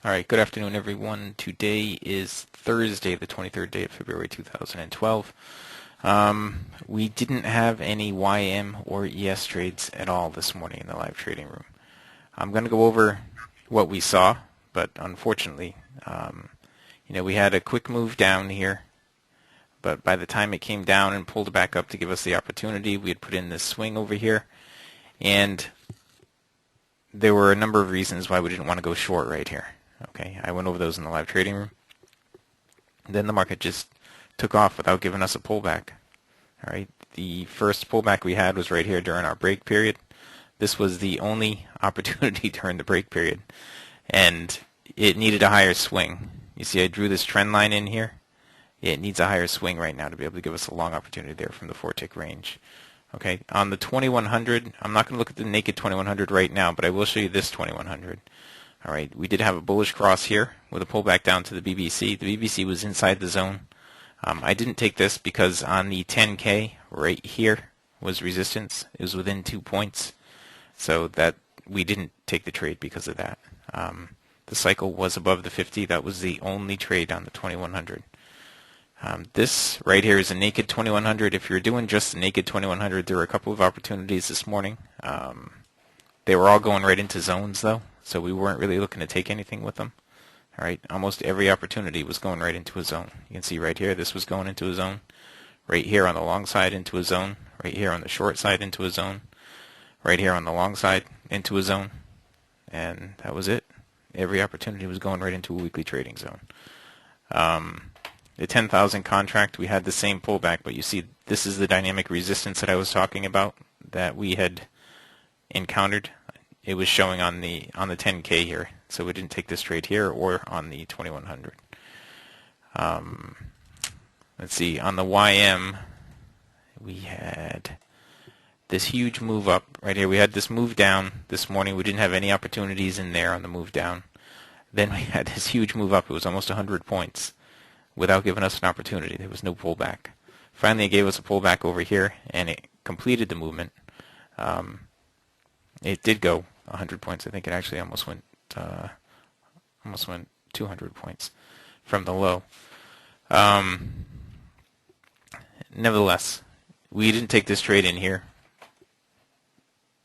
All right, good afternoon, everyone. Today is Thursday, the 23rd day of February 2012. We didn't have any YM or ES trades at all this morning in the live trading room. I'm going to go over what we saw, but unfortunately, we had a quick move down here, but by the time it came down and pulled back up to give us the opportunity, we had put in this swing over here, and there were a number of reasons why we didn't want to go short right here. Okay, I went over those in the live trading room. Then the market just took off without giving us a pullback. All right, the first pullback we had was right here during our break period. This was the only opportunity during the break period, and it needed a higher swing. You see, I drew this trend line in here. It needs a higher swing right now to be able to give us a long opportunity there from the 4-tick range. Okay, on the 2100, I'm not going to look at the naked 2100 right now, but I will show you this 2100. All right, we did have a bullish cross here with a pullback down to the BBC. The BBC was inside the zone. I didn't take this because on the 10K right here was resistance. It was within 2 points, so that we didn't take the trade because of that. The cycle was above the 50. That was the only trade on the 2100. This right here is a naked 2100. If you're doing just the naked 2100, there were a couple of opportunities this morning. They were all going right into zones though, so we weren't really looking to take anything with them. All right, almost every opportunity was going right into a zone. You can see right here, this was going into a zone. Right here on the long side into a zone. Right here on the short side into a zone. Right here on the long side into a zone. And that was it. Every opportunity was going right into a weekly trading zone. The 10,000 contract, we had the same pullback, but you see this is the dynamic resistance that I was talking about that we had encountered. It was showing on the 10K here, so we didn't take this trade here or on the 2100. Let's see, on the YM, we had this huge move up right here. We had this move down this morning. We didn't have any opportunities in there on the move down. Then we had this huge move up. It was almost 100 points without giving us an opportunity. There was no pullback. Finally, it gave us a pullback over here, and it completed the movement. It did go 100 points. I think it actually almost went 200 points from the low. Nevertheless, we didn't take this trade in here.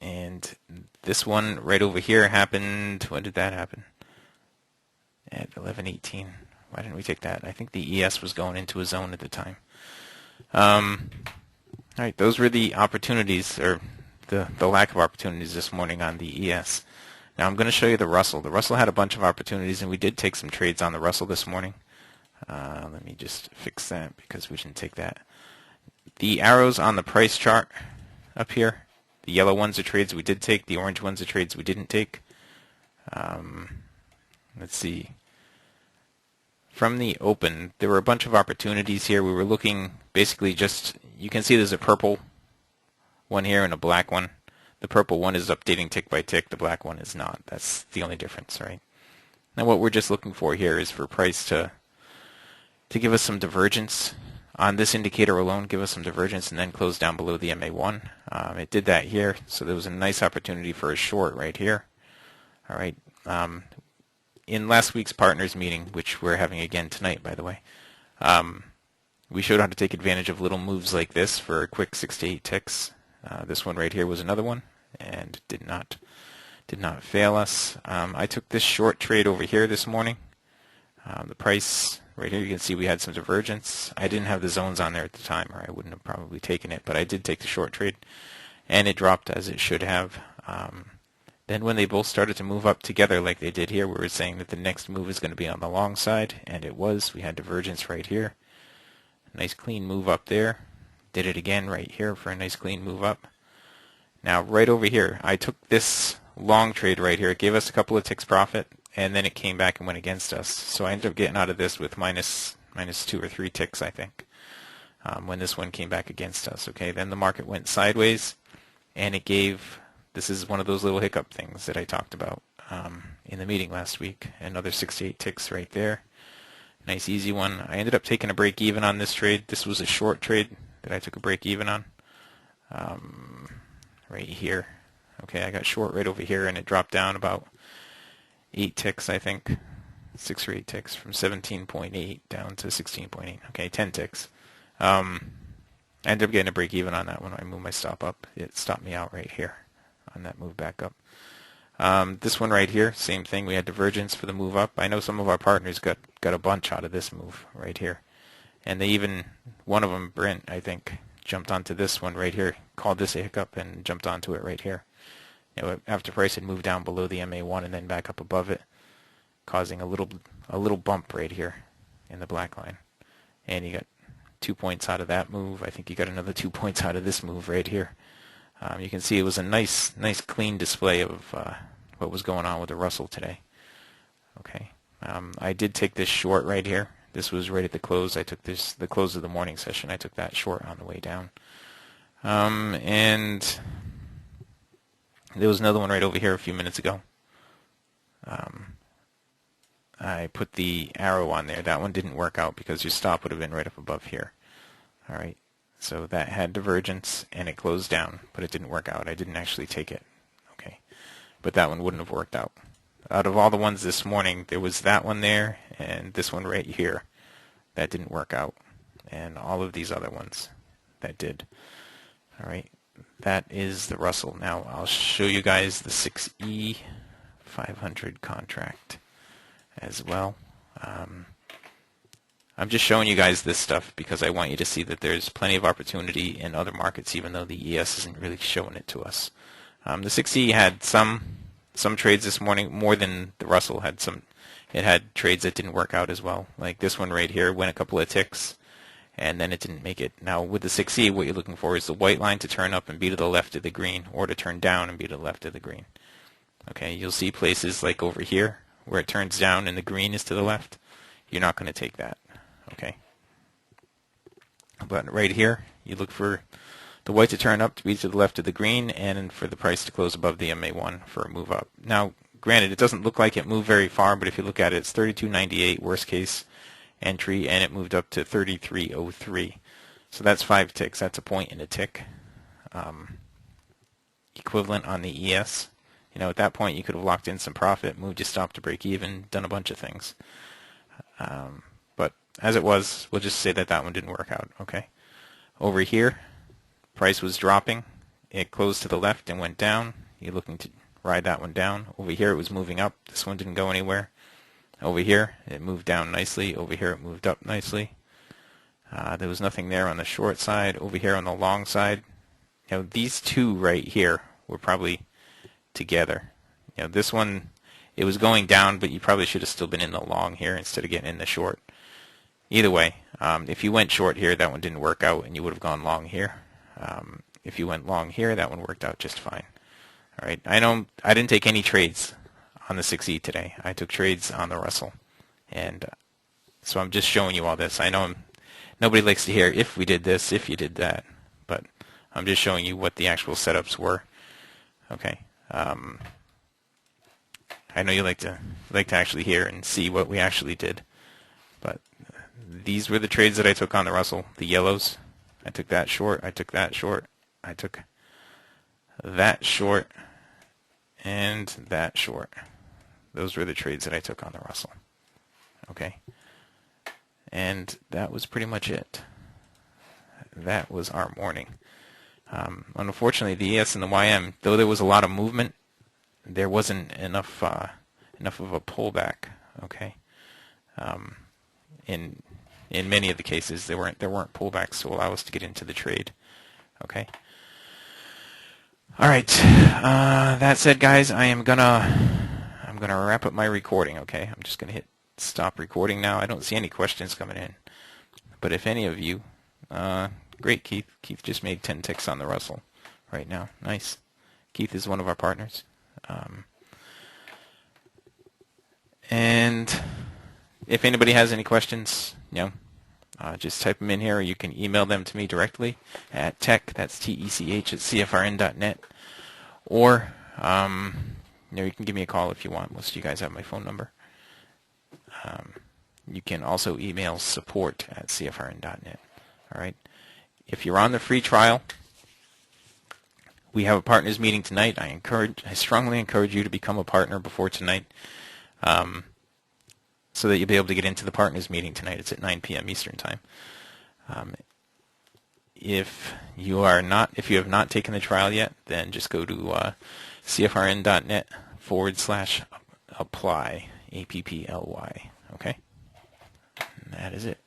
And this one right over here happened. When did that happen? At 11:18. Why didn't we take that? I think the ES was going into a zone at the time. All right, those were the opportunities, or the lack of opportunities this morning on the ES. Now I'm going to show you the Russell. The Russell had a bunch of opportunities, and we did take some trades on the Russell this morning. Let me just fix that because we didn't take that. The arrows on the price chart up here, the yellow ones are trades we did take. The orange ones are trades we didn't take. Let's see. From the open, there were a bunch of opportunities here. We were looking basically just, you can see there's a purple one here and a black one. The purple one is updating tick by tick. The black one is not. That's the only difference, right? Now what we're just looking for here is for price to give us some divergence. On this indicator alone, give us some divergence and then close down below the MA1. It did that here, so there was a nice opportunity for a short right here. All right. In last week's partners meeting, which we're having again tonight, by the way, we showed how to take advantage of little moves like this for a quick 6 to 8 ticks. This one right here was another one, and did not fail us. I took this short trade over here this morning. The price right here, you can see we had some divergence. I didn't have the zones on there at the time, or I wouldn't have probably taken it, but I did take the short trade, and it dropped as it should have. Then when they both started to move up together like they did here, we were saying that the next move is going to be on the long side, and it was. We had divergence right here. Nice clean move up there. Did it again right here for a nice clean move up. Now right over here, I took this long trade right here. It gave us a couple of ticks profit, and then it came back and went against us. So I ended up getting out of this with minus 2 or 3 ticks, I think, when this one came back against us. Okay, then the market went sideways, and it gave... This is one of those little hiccup things that I talked about in the meeting last week. Another 6 to 8 ticks right there. Nice easy one. I ended up taking a break even on this trade. This was a short trade that I took a break even on. Right here. Okay, I got short right over here, and it dropped down about 8 ticks, I think. 6 or 8 ticks from 17.8 down to 16.8. Okay, 10 ticks. I ended up getting a break even on that when I moved my stop up. It stopped me out right here on that move back up. This one right here, same thing. We had divergence for the move up. I know some of our partners got a bunch out of this move right here. And they even, one of them, Brent, I think, jumped onto this one right here, called this a hiccup and jumped onto it right here. You know, after price had moved down below the MA1 and then back up above it, causing a little bump right here in the black line. And you got 2 points out of that move. I think you got another 2 points out of this move right here. You can see it was a nice clean display of what was going on with the Russell today. Okay, I did take this short right here. This was right at the close. I took the close of the morning session. I took that short on the way down. And there was another one right over here a few minutes ago. I put the arrow on there. That one didn't work out because your stop would have been right up above here. All right, so that had divergence and it closed down, but it didn't work out. I didn't actually take it. Okay, but that one wouldn't have worked out. Out of all the ones this morning, there was that one there and this one right here. That didn't work out. And all of these other ones that did. All right, that is the Russell. Now I'll show you guys the 6E 500 contract as well. I'm just showing you guys this stuff because I want you to see that there's plenty of opportunity in other markets, even though the ES isn't really showing it to us. The 6E had some trades this morning, more than the Russell had some. It had trades that didn't work out as well. Like this one right here went a couple of ticks, and then it didn't make it. Now with the 6E, what you're looking for is the white line to turn up and be to the left of the green, or to turn down and be to the left of the green. Okay, you'll see places like over here where it turns down and the green is to the left. You're not going to take that. Okay, but right here, you look for the white to turn up to be to the left of the green, and for the price to close above the MA1 for a move up. Now, granted, it doesn't look like it moved very far, but if you look at it, it's 32.98 worst case entry, and it moved up to 33.03. So that's 5 ticks. That's a point and a tick. Equivalent on the ES. You know, at that point, you could have locked in some profit, moved your stop to break even, done a bunch of things. But as it was, we'll just say that that one didn't work out. Okay. Over here, price was dropping. It closed to the left and went down. You're looking to ride that one down. Over here, it was moving up. This one didn't go anywhere. Over here, it moved down nicely. Over here, it moved up nicely. There was nothing there on the short side. Over here on the long side, you know, these two right here were probably together. You know, this one, it was going down, but you probably should have still been in the long here instead of getting in the short. Either way, if you went short here, that one didn't work out, and you would have gone long here. If you went long here, that one worked out just fine. All right, I know I didn't take any trades on the 6E today. I took trades on the Russell, and so I'm just showing you all this. I know nobody likes to hear if we did this, if you did that, but I'm just showing you what the actual setups were. Okay. I know you like to actually hear and see what we actually did, but these were the trades that I took on the Russell. The yellows, I took that short, I took that short, I took that short, and that short. Those were the trades that I took on the Russell. Okay, and that was pretty much it. That was our morning. Unfortunately, the ES and the YM, though there was a lot of movement, there wasn't enough of a pullback. Okay, in many of the cases, there weren't pullbacks to allow us to get into the trade. Okay. All right. That said, guys, I'm gonna wrap up my recording. Okay, I'm just gonna hit stop recording now. I don't see any questions coming in, but if any of you, great, Keith. Keith just made 10 ticks on the Russell right now. Nice. Keith is one of our partners. And if anybody has any questions, you know, just type them in here, or you can email them to me directly at tech, that's TECH, at CFRN.net. Or, you know, you can give me a call if you want. Most of you guys have my phone number. You can also email support at CFRN.net. All right. If you're on the free trial, we have a partners meeting tonight. I strongly encourage you to become a partner before tonight. so that you'll be able to get into the partners meeting tonight. It's at 9 p.m. Eastern Time. If you have not taken the trial yet, then just go to cfrn.net/apply, APPLY. Okay? And that is it.